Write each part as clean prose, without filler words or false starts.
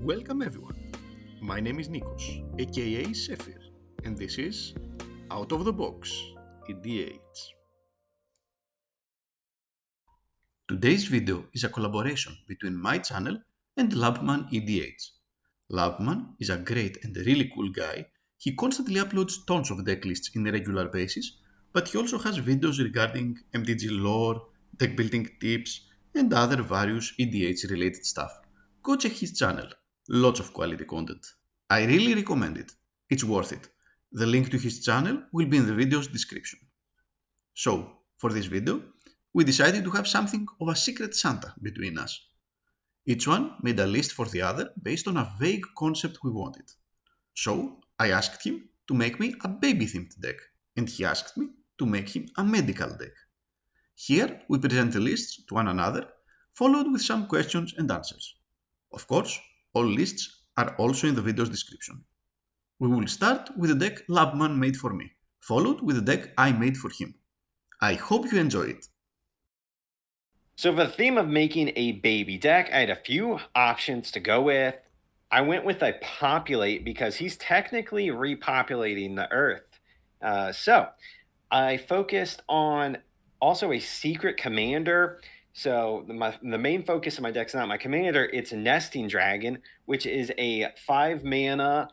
Welcome everyone. My name is Nikos, aka Sephir, and this is Out of the Box EDH. Today's video is a collaboration between my channel and Lab Man EDH. Lab Man is a great and really cool guy. He constantly uploads tons of deck lists in a regular basis, but he also has videos regarding MTG lore, deck building tips, and other various EDH related stuff. Go check his channel. Lots of quality content. I really recommend it. It's worth it. The link to his channel will be in the video's description. So, for this video, we decided to have something of a secret Santa between us. Each one made a list for the other based on a vague concept we wanted. So, I asked him to make me a baby-themed deck, and he asked me to make him a medical deck. Here, we present the lists to one another, followed with some questions and answers. Of course, all lists are also in the video's description. We will start with the deck Labman made for me, followed with the deck I made for him. I hope you enjoy it. So for the theme of making a baby deck, I had a few options to go with. I went with a populate because he's technically repopulating the earth. So I focused on also a secret commander. So the main focus of my deck's not my commander, it's a Nesting Dragon, which is a 5 mana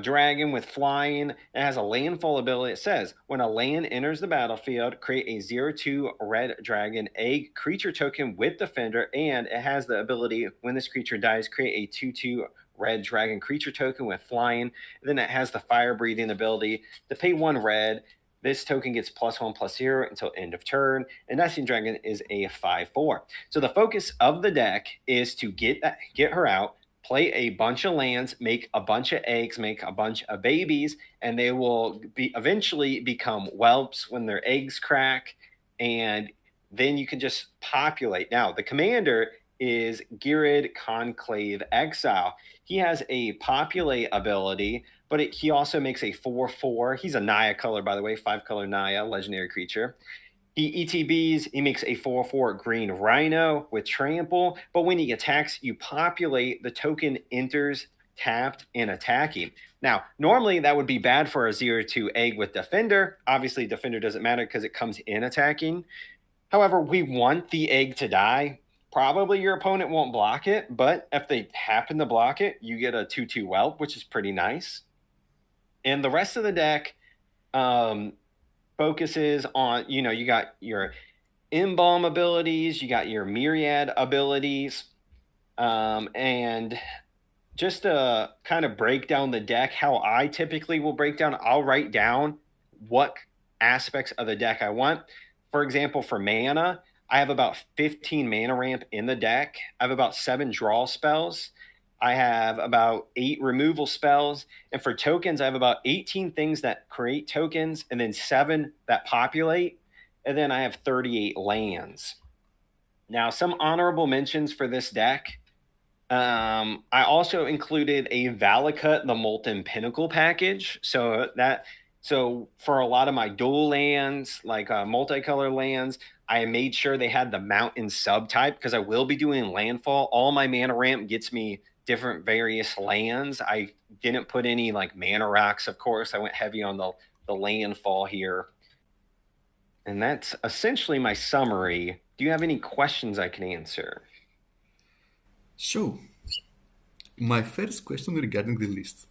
dragon with flying. It has a landfall ability. It says, when a land enters the battlefield, create a 0/2 red dragon egg creature token with Defender, and it has the ability, when this creature dies, create a 2/2 red dragon creature token with flying. And then it has the fire breathing ability to pay 1 red. This token gets +1/+0 until end of turn, and Nesting Dragon is a 5/4. So the focus of the deck is to get her out, play a bunch of lands, make a bunch of eggs, make a bunch of babies, and they will eventually become whelps when their eggs crack, and then you can just populate. Now, the commander is Girid Conclave Exile. He has a populate ability, but he also makes a 4/4. He's a Naya color, by the way, 5-color Naya, legendary creature. He ETBs, he makes a 4/4 green rhino with trample, but when he attacks, you populate, the token enters tapped and attacking. Now, normally that would be bad for a 0/2 egg with Defender. Obviously, Defender doesn't matter because it comes in attacking. However, we want the egg to die. Probably your opponent won't block it, but if they happen to block it, you get a 2/2 whelp, which is pretty nice. And the rest of the deck, focuses on, you got your embalm abilities, you got your myriad abilities, and just to kind of break down the deck, how I typically will break down, I'll write down what aspects of the deck I want. For example, for mana, I have about 15 mana ramp in the deck. I have about 7 draw spells. I have about 8 removal spells. And for tokens, I have about 18 things that create tokens, and then 7 that populate. And then I have 38 lands. Now, some honorable mentions for this deck. I also included a Valakut the Molten Pinnacle package. So for a lot of my dual lands, like multicolor lands, I made sure they had the mountain subtype because I will be doing landfall. All my mana ramp gets me different various lands. I didn't put any like mana rocks, of course. I went heavy on the landfall here. And that's essentially my summary. Do you have any questions I can answer? So, my first question regarding the list.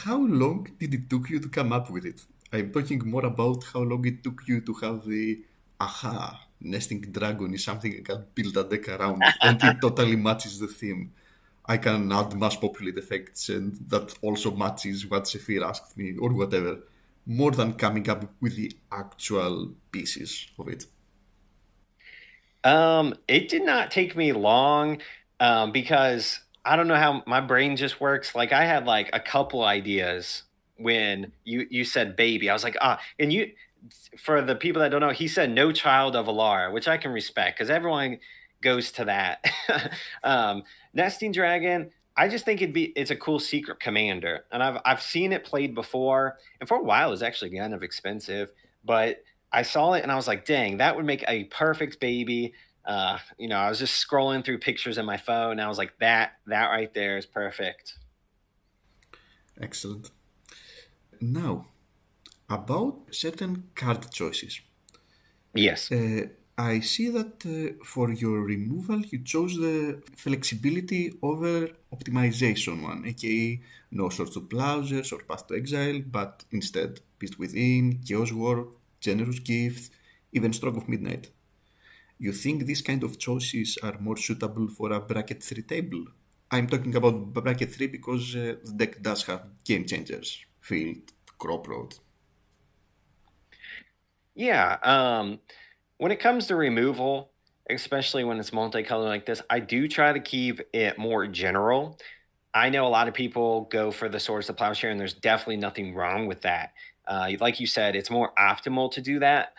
How long did it took you to come up with it? I'm talking more about how long it took you to have the nesting dragon is something I can build a deck around and it totally matches the theme. I can add mass populate effects and that also matches what Sephir asked me or whatever, more than coming up with the actual pieces of it. It did not take me long because I don't know how my brain just works. Like I had like a couple ideas when you said baby. I was like, and you, for the people that don't know, he said no child of Alara, which I can respect because everyone goes to that. Nesting Dragon, I just think it's a cool secret commander, and I've seen it played before, and for a while it was actually kind of expensive, but I saw it and I was like, dang, that would make a perfect baby. I was just scrolling through pictures in my phone, and I was like, that right there is perfect. Excellent. Now, about certain card choices. Yes. I see that for your removal, you chose the flexibility over optimization one, aka no sorts of plowshares or path to exile, but instead Beast Within, Chaos War, Generous Gift, even Stroke of Midnight. You think these kind of choices are more suitable for a bracket 3 table? I'm talking about bracket 3 because the deck does have game changers, Field, Crop Road. Yeah. When it comes to removal, especially when it's multicolored like this, I do try to keep it more general. I know a lot of people go for the Swords to Plowshare, and there's definitely nothing wrong with that. Like you said, it's more optimal to do that.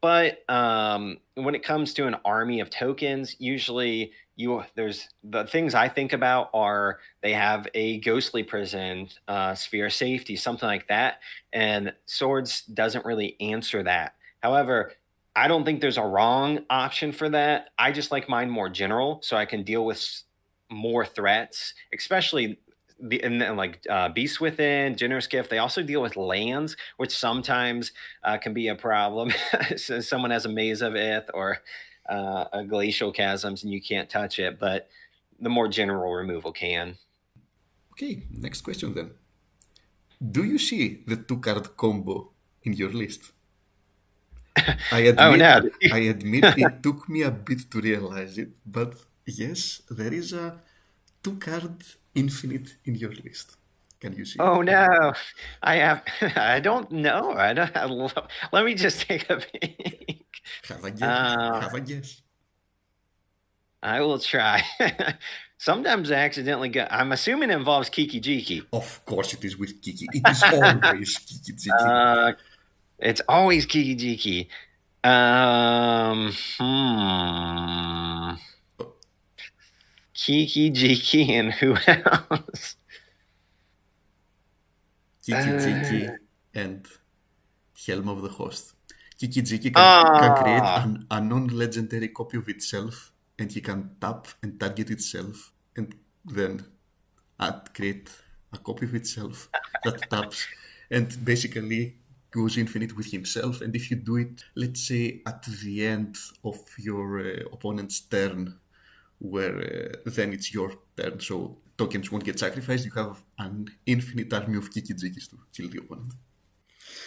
But when it comes to an army of tokens, usually there's the things I think about are they have a ghostly prison, sphere of safety, something like that, and swords doesn't really answer that. However, I don't think there's a wrong option for that. I just like mine more general, so I can deal with more threats, especially Beast Within, Generous Gift. They also deal with lands, which sometimes can be a problem. So someone has a Maze of Ith or a Glacial Chasms and you can't touch it, but the more general removal can. Okay, next question then. Do you see the two card combo in your list? Oh no. I admit it took me a bit to realize it, but yes, there is a two card infinite in your list. Can you see it? Oh no. I don't know. I don't let me just take a peek. Have a guess. Uh, Have a guess. I will try. Sometimes I accidentally go. I'm assuming it involves Kiki Jiki. Of course it is with Kiki. It is always Kiki Jiki. It's always Kiki Jiki. Hmm. Kiki Jiki and who else? Kiki Jiki and Helm of the Host. Kiki Jiki can create a non-legendary copy of itself, and he can tap and target itself, and then create a copy of itself that taps and basically goes infinite with himself. And if you do it, let's say at the end of your opponent's turn, where then it's your turn, so tokens won't get sacrificed, you have an infinite army of Kiki Jikis to kill the opponent.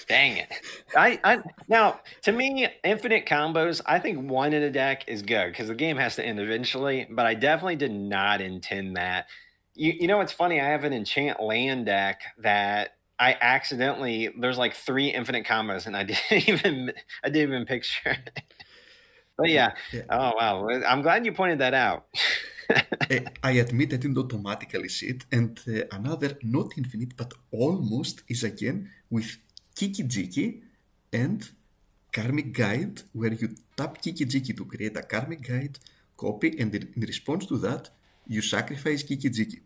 Dang it. I now to me, infinite combos, I think one in a deck is good because the game has to end eventually, but I definitely did not intend that. You know what's funny? I have an enchant land deck that I accidentally there's like 3 infinite combos and I didn't even picture it. But yeah. Oh wow. I'm glad you pointed that out. I admit I didn't automatically see it, and another not infinite but almost is again with Kiki Jiki and Karmic Guide, where you tap Kiki Jiki to create a Karmic Guide copy, and in response to that, you sacrifice Kiki Jiki.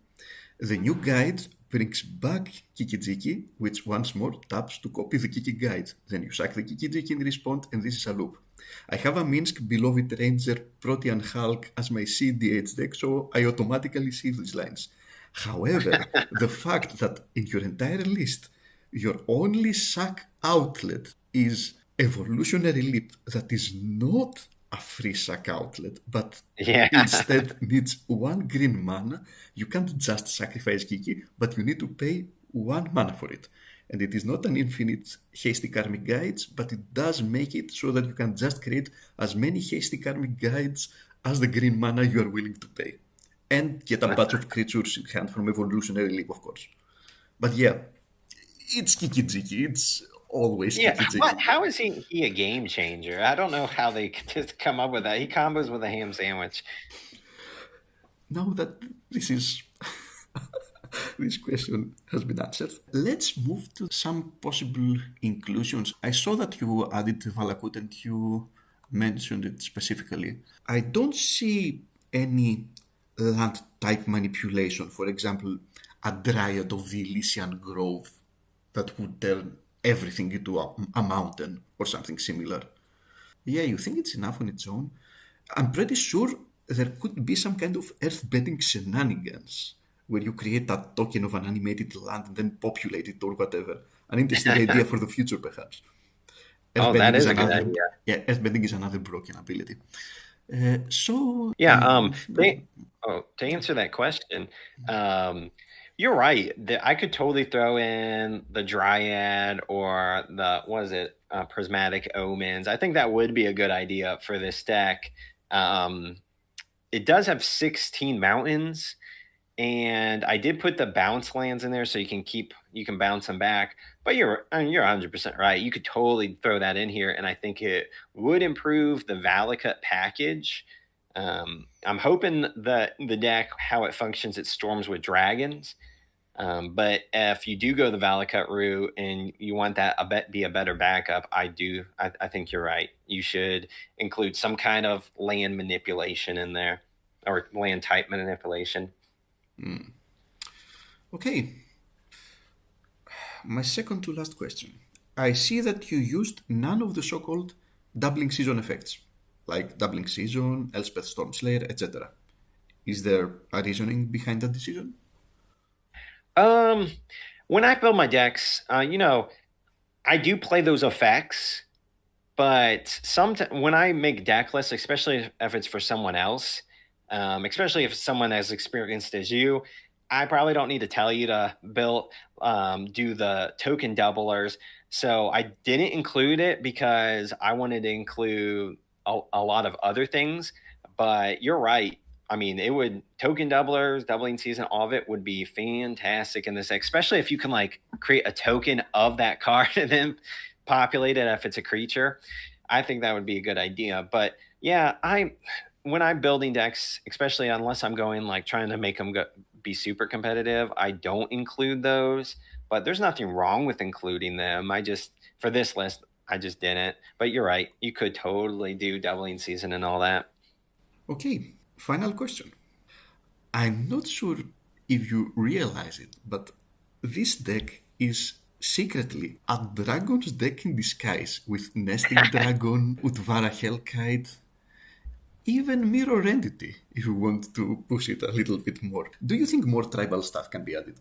The new guide brings back Kiki Jiki, which once more taps to copy the Kiki Guide. Then you sack the Kiki Jiki in response, and this is a loop. I have a Minsk Beloved Ranger, Protean Hulk as my CDH deck, so I automatically see these lines. However, the fact that in your entire list, your only sack outlet is Evolutionary Leap that is not a free sack outlet, but instead needs 1 green mana, you can't just sacrifice Kiki, but you need to pay 1 mana for it. And it is not an infinite hasty karmic guides, but it does make it so that you can just create as many hasty karmic guides as the green mana you are willing to pay. And get a bunch of creatures in hand from Evolutionary Leap, of course. But yeah, it's Kiki Jiki. It's always Kiki Jiki. But how is he a game changer? I don't know how they just come up with that. He combos with a ham sandwich. Now that this question has been answered, let's move to some possible inclusions. I saw that you added Valakut and you mentioned it specifically. I don't see any land type manipulation. For example, a Dryad of the Elysian Grove that would turn everything into a mountain or something similar. Yeah, you think it's enough on its own? I'm pretty sure there could be some kind of earth-bending shenanigans where you create a token of an animated land and then populate it or whatever. An interesting idea for the future, perhaps. Oh, that Earthbending is is a good another, idea. yeah, earthbending is another broken ability. So Yeah. I, To answer that question, you're right. I could totally throw in the Dryad or the what is it, Prismatic Omens. I think that would be a good idea for this deck. Um, it does have 16 mountains, and I did put the bounce lands in there so you can bounce them back. But you're 100% right. You could totally throw that in here, and I think it would improve the Valakut package. I'm hoping that the deck, how it functions, it storms with dragons. But if you do go the Valakut route and you want that be a better backup, I think you're right. You should include some kind of land manipulation in there, or land type manipulation. okay, my second to last question. I see that you used none of the so-called doubling season effects, like doubling season, Elspeth Stormslayer, etc. Is there a reasoning behind that decision? Um, when I build my decks, I do play those effects, but when I make deck lists, especially if it's for someone else, especially if it's someone as experienced as you, I probably don't need to tell you to do the token doublers. So I didn't include it because I wanted to include a lot of other things. But you're right. I mean, it would token doublers, doubling season, all of it would be fantastic in this, especially if you can like create a token of that card and then populate it if it's a creature. I think that would be a good idea. But yeah, when I'm building decks, especially unless I'm going like trying to make them be super competitive, I don't include those. But there's nothing wrong with including them. For this list, I just didn't. But you're right. You could totally do doubling season and all that. Okay, final question. I'm not sure if you realize it, but this deck is secretly a dragon's deck in disguise with Nesting Dragon, Utvara Hellkite, even Mirror Entity, if you want to push it a little bit more. Do you think more tribal stuff can be added?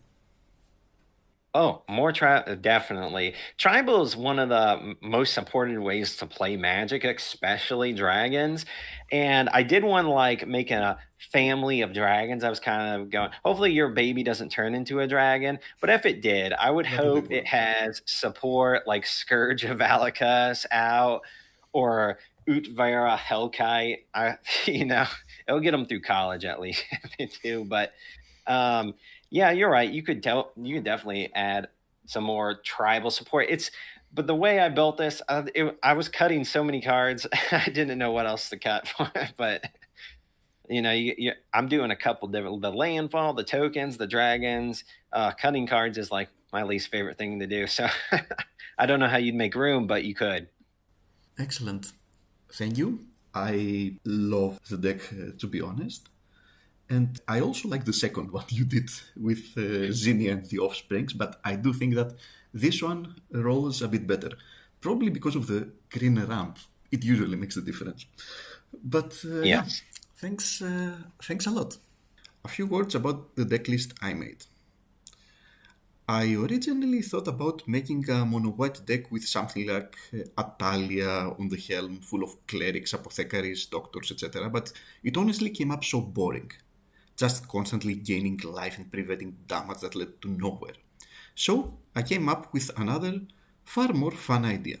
Oh, more definitely. Tribal is one of the most supported ways to play Magic, especially dragons. And I did one like making a family of dragons. I was kind of going, hopefully your baby doesn't turn into a dragon, but if it did, I would That would be hope cool. it has support like Scourge of Valakut out, or Utvara Hellkite. It'll get them through college at least if they do. But um, yeah, you're right. You could definitely add some more tribal support. But the way I built this, I was cutting so many cards, I didn't know what else to cut for it. But I'm doing a couple different, the landfall, the tokens, the dragons. Cutting cards is like my least favorite thing to do. So I don't know how you'd make room, but you could. Excellent. Thank you. I love the deck, to be honest. And I also like the second one you did with Zinnia and the Offsprings, but I do think that this one rolls a bit better. Probably because of the green ramp. It usually makes the difference. But yeah, Yes. thanks a lot. A few words about the deck list I made. I originally thought about making a mono-white deck with something like Atalia on the helm, full of clerics, apothecaries, doctors, etc. But it honestly came up so boring, just constantly gaining life and preventing damage that led to nowhere. So I came up with another, far more fun idea.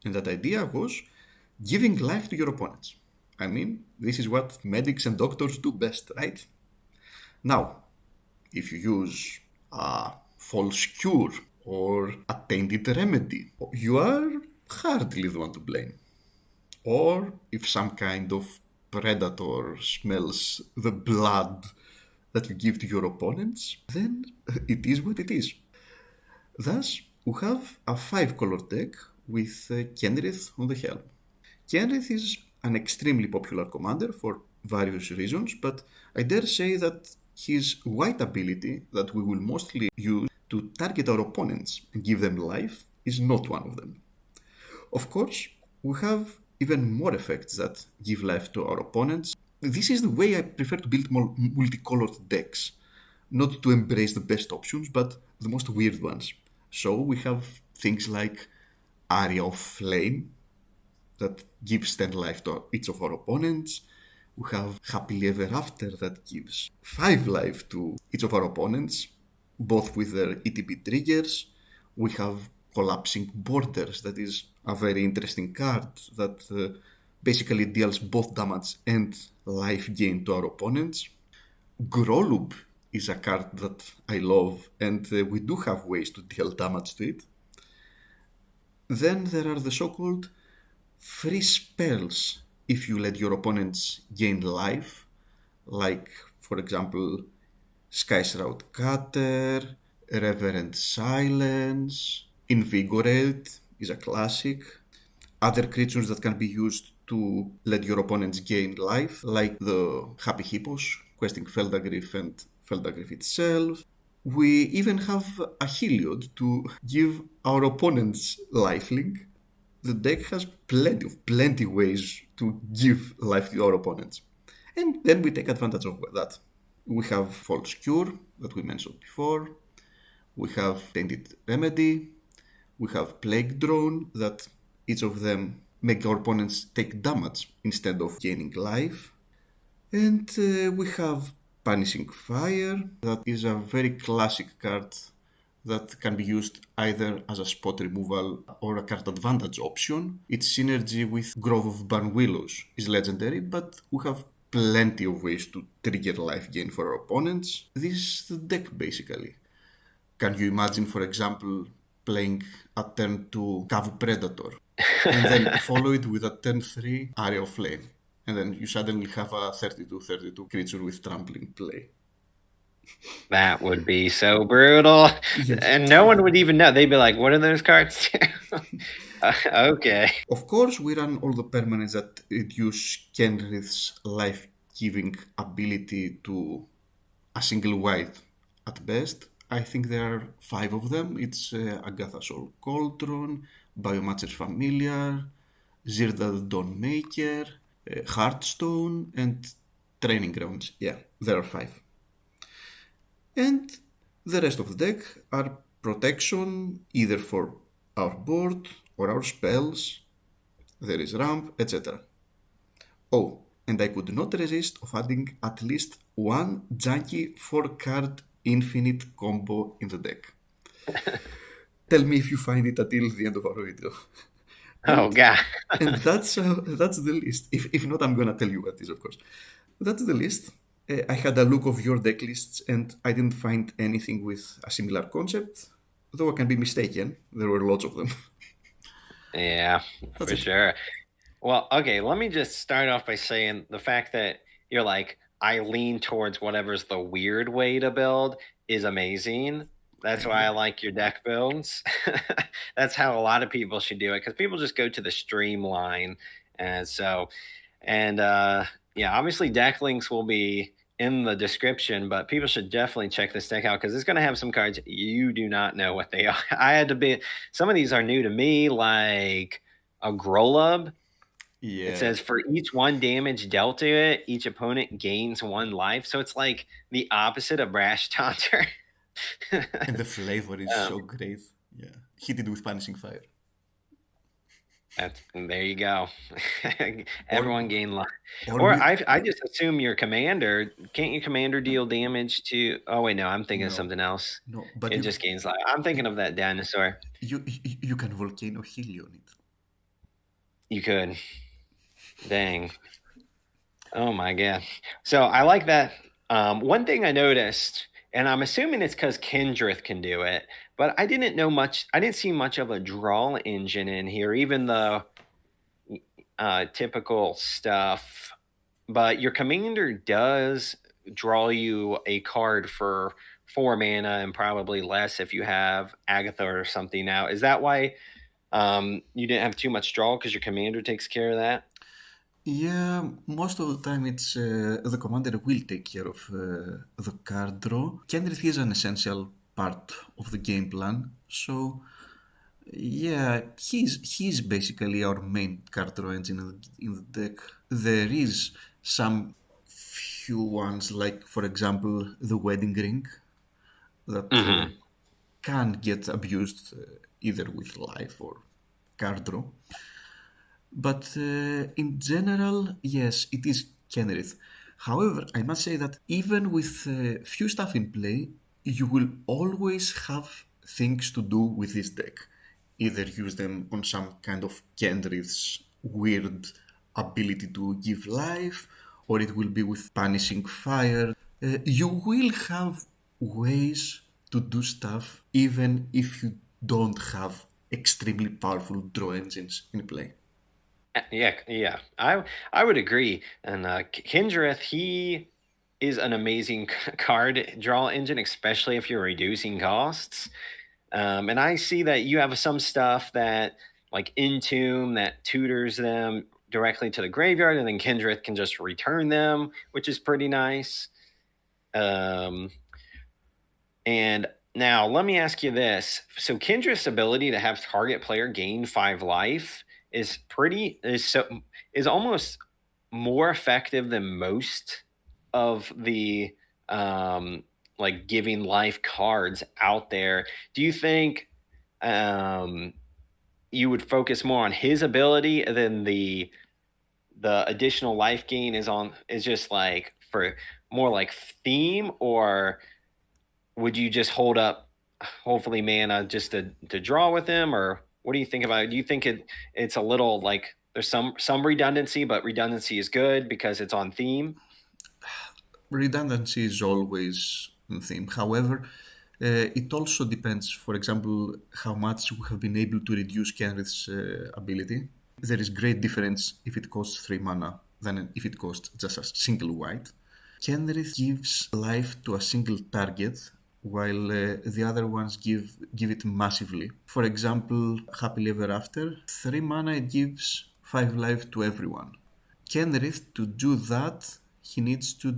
And that idea was giving life to your opponents. I mean, this is what medics and doctors do best, right? Now, if you use a false cure or a tainted remedy, you are hardly the one to blame. Or if some kind of predator smells the blood that you give to your opponents, then it is what it is. Thus, we have a 5-color deck with Kenrith on the helm. Kenrith is an extremely popular commander for various reasons, but I dare say that his white ability that we will mostly use to target our opponents and give them life is not one of them. Of course, we have even more effects that give life to our opponents. This is the way I prefer to build multicolored decks. Not to embrace the best options, but the most weird ones. So we have things like Area of Flame, that gives 10 life to each of our opponents. We have Happily Ever After that gives 5 life to each of our opponents, both with their ETB triggers. We have Collapsing Borders, that is a very interesting card that basically deals both damage and life gain to our opponents. Grolub is a card that I love, and we do have ways to deal damage to it. Then there are the so-called free spells if you let your opponents gain life, like, for example, Sky Shroud Cutter, Reverent Silence, Invigorate is a classic. Other creatures that can be used to let your opponents gain life, like the Happy Hippos, questing Feldagriff and Feldagriff itself. We even have a Heliod to give our opponents lifelink. The deck has plenty ways to give life to our opponents. And then we take advantage of that. We have False Cure, that we mentioned before. We have Tainted Remedy. We have Plague Drone, that each of them make our opponents take damage instead of gaining life. And we have Punishing Fire, that is a very classic card that can be used either as a spot removal or a card advantage option. Its synergy with Grove of Barn Willows is legendary, but we have plenty of ways to trigger life gain for our opponents. This is the deck, basically. Can you imagine, for example, playing a turn 2 Cav Predator and then follow it with a turn 3 Area of Flame? And then you suddenly have a 32/32 creature with trampling play. That would be so brutal. Yes. And no one would even know. They'd be like, what are those cards? Okay. Of course, we run all the permanents that reduce Kenrith's life-giving ability to a single white at best. I think there are 5 of them. It's Agatha Soul Cauldron, Biomatcher's Familiar, Zirda the Dawnmaker, Hearthstone, and Training Grounds. Yeah, there are 5. And the rest of the deck are protection, either for our board or our spells. There is ramp, etc. Oh, and I could not resist of adding at least one junky 4-card infinite combo in the deck. Tell me if you find it until the end of our video. Oh, God. And that's the list. If not, I'm gonna tell you what it is, of course. That's the list. I had a look of your deck lists and I didn't find anything with a similar concept, though I can be mistaken. There were lots of them. Yeah, for sure. Well, okay, let me just start off by saying the fact that you're like, I lean towards whatever's the weird way to build is amazing. That's why I like your deck builds. That's how a lot of people should do it, because people just go to the streamline. Yeah, obviously deck links will be in the description, but people should definitely check this deck out because it's going to have some cards you do not know what they are. Some of these are new to me, like a Grolub. Yeah. It says for each 1 damage dealt to it, each opponent gains 1 life. So it's like the opposite of Brash Taunter. And the flavor is so great. Yeah, hit it with Punishing Fire. There you go. Everyone gain life. Or I just assume your commander, can't your commander deal damage to... Oh, wait, no, I'm thinking of something else. No, but it just gains life. I'm thinking of that dinosaur. You can Volcano Heal on it. You could. Dang. Oh, my God. So I like that. One thing I noticed, and I'm assuming it's because Kendrith can do it, but I didn't see much of a draw engine in here, even the typical stuff. But your commander does draw you a card for 4 mana and probably less if you have Agatha or something now. Is that why you didn't have too much draw, because your commander takes care of that? Yeah, most of the time it's the commander will take care of the card draw. Kendrith is an essential part of the game plan, so Yeah, he's basically our main card draw engine in the deck. There is some few ones, like for example the wedding ring, that Hmm. can get abused either with life or card draw. But in general, yes, it is Kenrith. However, I must say that even with few stuff in play, you will always have things to do with this deck. Either use them on some kind of Kenrith's weird ability to give life, or it will be with punishing fire. You will have ways to do stuff even if you don't have extremely powerful draw engines in play. Yeah, yeah, I would agree. And Kindreth, he is an amazing card draw engine, especially if you're reducing costs. And I see that you have some stuff that, like Entomb, that tutors them directly to the graveyard, and then Kindreth can just return them, which is pretty nice. Um, and now let me ask you this: so Kindreth's ability to have target player gain 5 life is almost more effective than most of the um, like giving life cards out there. Do you think um, you would focus more on his ability than the additional life gain is just like for more like theme, or would you just hold up hopefully mana just to draw with him, or what do you think about it? Do you think it's a little like there's some redundancy, but redundancy is good because it's on theme? Redundancy is always a theme. However, it also depends, for example, how much we have been able to reduce Kenrith's ability. There is great difference if it costs 3 mana than if it costs just a single white. Kenrith gives life to a single target, while the other ones give it massively. For example, Happily Ever After, 3 mana it gives 5 life to everyone. Kenrith, to do that, he needs to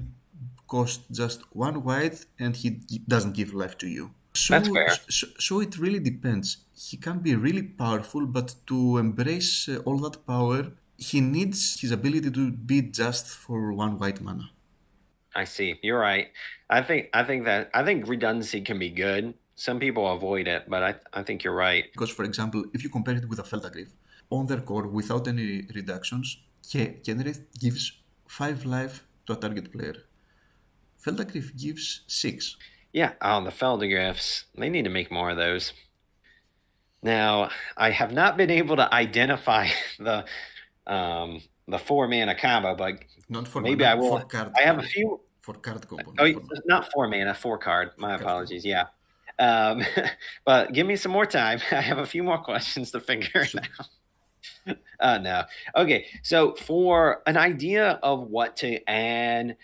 cost just 1 white and he doesn't give life to you. That's So, fair. so it really depends. He can be really powerful, but to embrace all that power, he needs his ability to be just for 1 white mana. I see. You're right. I think redundancy can be good. Some people avoid it, but I think you're right. Because, for example, if you compare it with a Feltagriff, on their core, without any reductions, Kenrith gives 5 life to a target player. Feltagriff gives 6. Yeah, the Feldegrifts, they need to make more of those. Now, I have not been able to identify the 4 mana combo, but Not for maybe I mana, for will. card I have a combo. few. For card combo, Oh, not for mana. not 4 mana, 4 card. For My card combo. apologies. Yeah. Um, but give me some more time. I have a few more questions to figure Sure. out. No. Okay. So for an idea of what to add,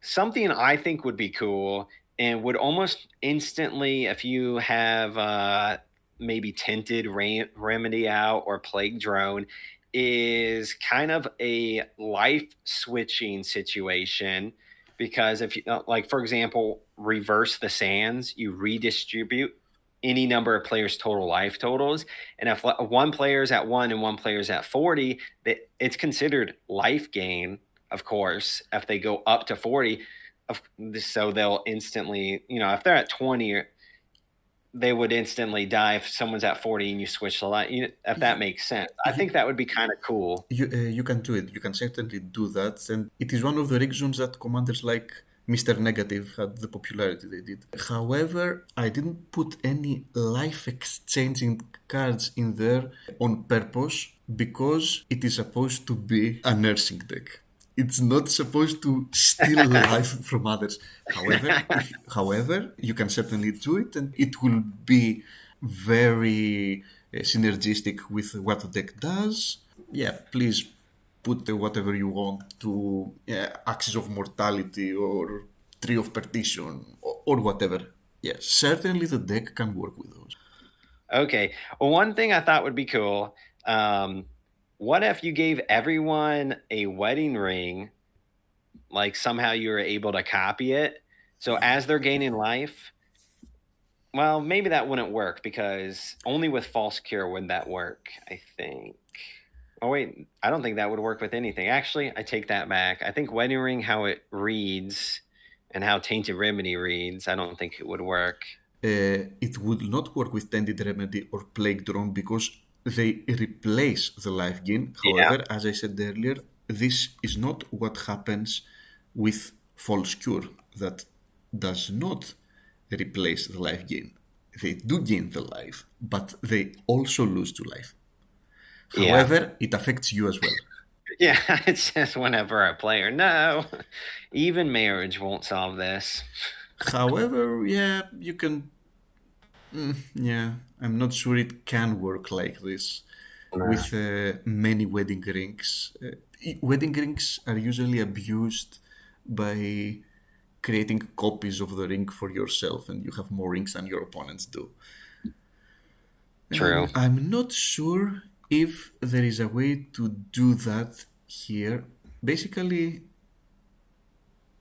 something I think would be cool and would almost instantly, if you have maybe Tinted Remedy out or Plague Drone, is kind of a life switching situation. Because if you, like, for example, reverse the sands, you redistribute any number of players' total life totals. And if one player's at 1 and one player's at 40, it's considered life gain, of course, if they go up to 40. So they'll instantly, if they're at 20, they would instantly die if someone's at 40 and you switch the line, if that makes sense. I think that would be kind of cool. You can do it. You can certainly do that, and it is one of the reasons that commanders like Mr. Negative had the popularity they did. However, I didn't put any life exchanging cards in there on purpose because it is supposed to be a nursing deck. It's not supposed to steal life from others. However, you can certainly do it, and it will be very synergistic with what the deck does. Yeah, please put whatever you want to Axis of Mortality or Tree of Perdition or whatever. Yeah, certainly the deck can work with those. Okay. Well, one thing I thought would be cool. What if you gave everyone a wedding ring? Like somehow you were able to copy it. So as they're gaining life, Well, maybe that wouldn't work because only with false cure would that work, I think. Oh wait, I don't think that would work with anything. Actually, I take that back. I think Wedding Ring, how it reads and how Tainted Remedy reads, I don't think it would work. It would not work with Tainted Remedy or Plague Drone because they replace the life gain. Yeah. However, as I said earlier, this is not what happens with False Cure. That does not replace the life gain. They do gain the life, but they also lose to life. Yeah. However, it affects you as well. Yeah, it says whenever a player, no, even marriage won't solve this. However, yeah, you can. Yeah, I'm not sure it can work like this with many wedding rings. Wedding rings are usually abused by creating copies of the ring for yourself, and you have more rings than your opponents do. True. I'm not sure if there is a way to do that here. Basically,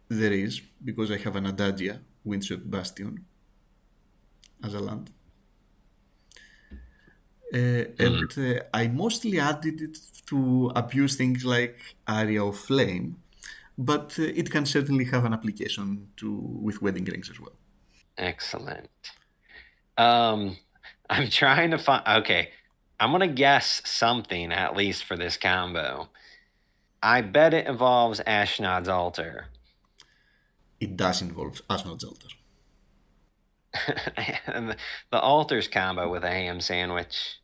there is, because I have an Adagia, Windswept Bastion, as a land. And I mostly added it to abuse things like Area of Flame, but it can certainly have an application with wedding rings as well. Excellent. I'm trying to find. Okay, I'm gonna guess something at least for this combo. I bet it involves Ashnod's Altar. It does involve Ashnod's Altar. And the Altars combo with a ham sandwich.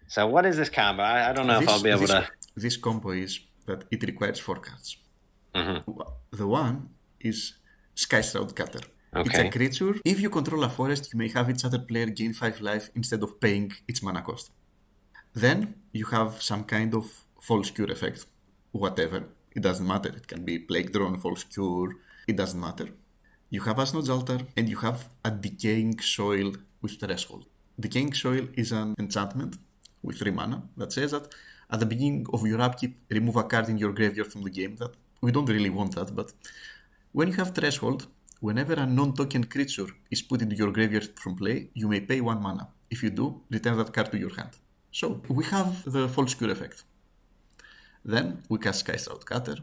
So what is this combo? I don't know if I'll be able to. This combo is that it requires 4 cards. Mm-hmm. The one is Skyshroud Cutter. Okay. It's a creature. If you control a forest, you may have each other player gain 5 life instead of paying its mana cost. Then you have some kind of false cure effect. Whatever. It doesn't matter. It can be Plague Drone, false cure. It doesn't matter. You have Ashnod's Altar, and you have a Decaying Soil with Threshold. Decaying Soil is an enchantment with 3 mana that says that at the beginning of your upkeep, remove a card in your graveyard from the game. That we don't really want that, but when you have Threshold, whenever a non-token creature is put into your graveyard from play, you may pay 1 mana. If you do, return that card to your hand. So, we have the False Cure effect. Then, we cast Skyshroud Cutter.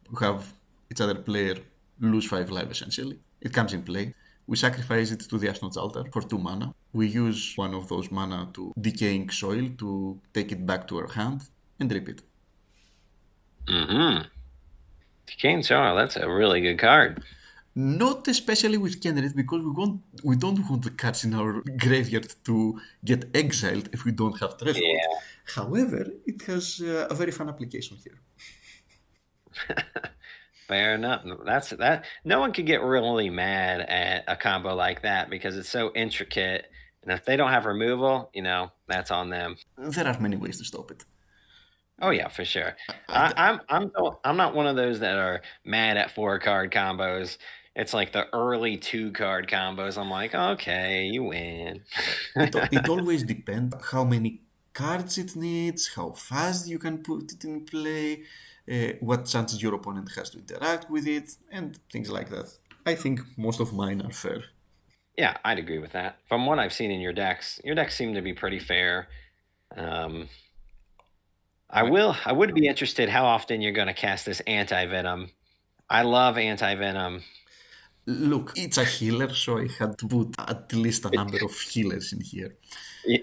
We have each other player lose 5 life essentially. It comes in play. We sacrifice it to the Ashnod's Altar for 2 mana. We use one of those mana to Decaying Soil to take it back to our hand and repeat. Mm-hmm. Decaying Soil, that's a really good card. Not especially with Kenrith, because we don't want the cards in our graveyard to get exiled if we don't have Threshold. Yeah. However, it has a very fun application here. Fair enough. That's that. No one could get really mad at a combo like that because it's so intricate, and if they don't have removal, that's on them. There are many ways to stop it. Oh yeah, for sure. I'm not one of those that are mad at 4-card combos. It's like the early 2-card combos. I'm like, okay, you win. It always depends how many cards it needs, how fast you can put it in play, what chances your opponent has to interact with it, and things like that. I think most of mine are fair. Yeah, I'd agree with that. From what I've seen in your decks seem to be pretty fair. I would be interested how often you're going to cast this Anti-Venom. I love Anti-Venom. Look, it's a healer, so I had to put at least a number of healers in here.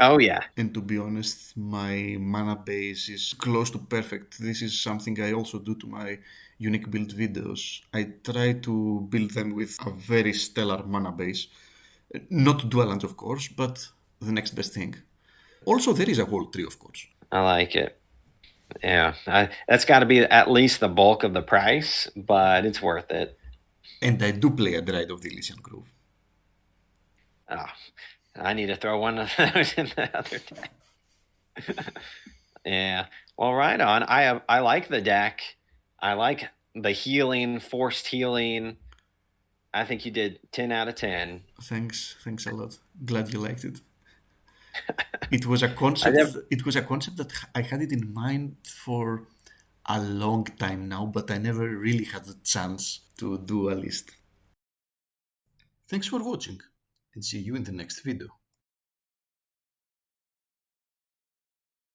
Oh, yeah. And to be honest, my mana base is close to perfect. This is something I also do to my unique build videos. I try to build them with a very stellar mana base. Not dual lands, of course, but the next best thing. Also, there is a whole tree, of course. I like it. Yeah, that's got to be at least the bulk of the price, but it's worth it. And I do play a Dread of the Elysian Grove. Oh, I need to throw one of those in the other deck. Yeah. Well, right on. I like the deck. I like the healing, forced healing. I think you did 10 out of 10. Thanks a lot. Glad you liked it. It was a concept. It was a concept that I had it in mind for a long time now, but I never really had the chance to do a list. Thanks for watching. and see you in the next video.